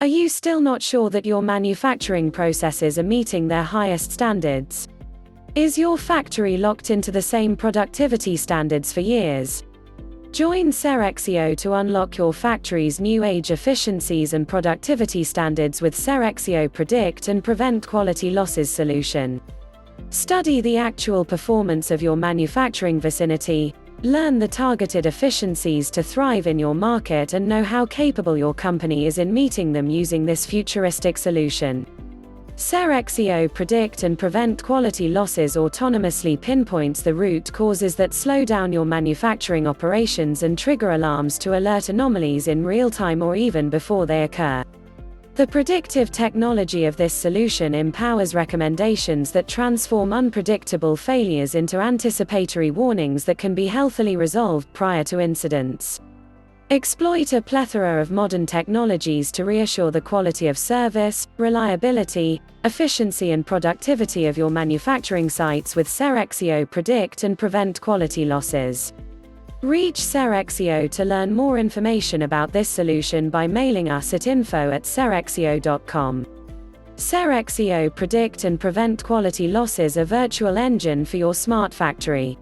Are you still not sure that your manufacturing processes are meeting their highest standards? Is your factory locked into the same productivity standards for years? Join Cerexio to unlock your factory's new age efficiencies and productivity standards with Cerexio Predict and Prevent Quality Losses solution. Study the actual performance of your manufacturing vicinity, learn the targeted efficiencies to thrive in your market, and know how capable your company is in meeting them using this futuristic solution. Cerexio Predict and Prevent Quality Losses autonomously pinpoints the root causes that slow down your manufacturing operations and trigger alarms to alert anomalies in real time or even before they occur. The predictive technology of this solution empowers recommendations that transform unpredictable failures into anticipatory warnings that can be healthily resolved prior to incidents. Exploit a plethora of modern technologies to reassure the quality of service, reliability, efficiency and productivity of your manufacturing sites with Cerexio Predict and Prevent Quality Losses. Reach Cerexio to learn more information about this solution by mailing us at info@cerexio.com. Cerexio Predict and Prevent Quality Losses, a virtual engine for your smart factory.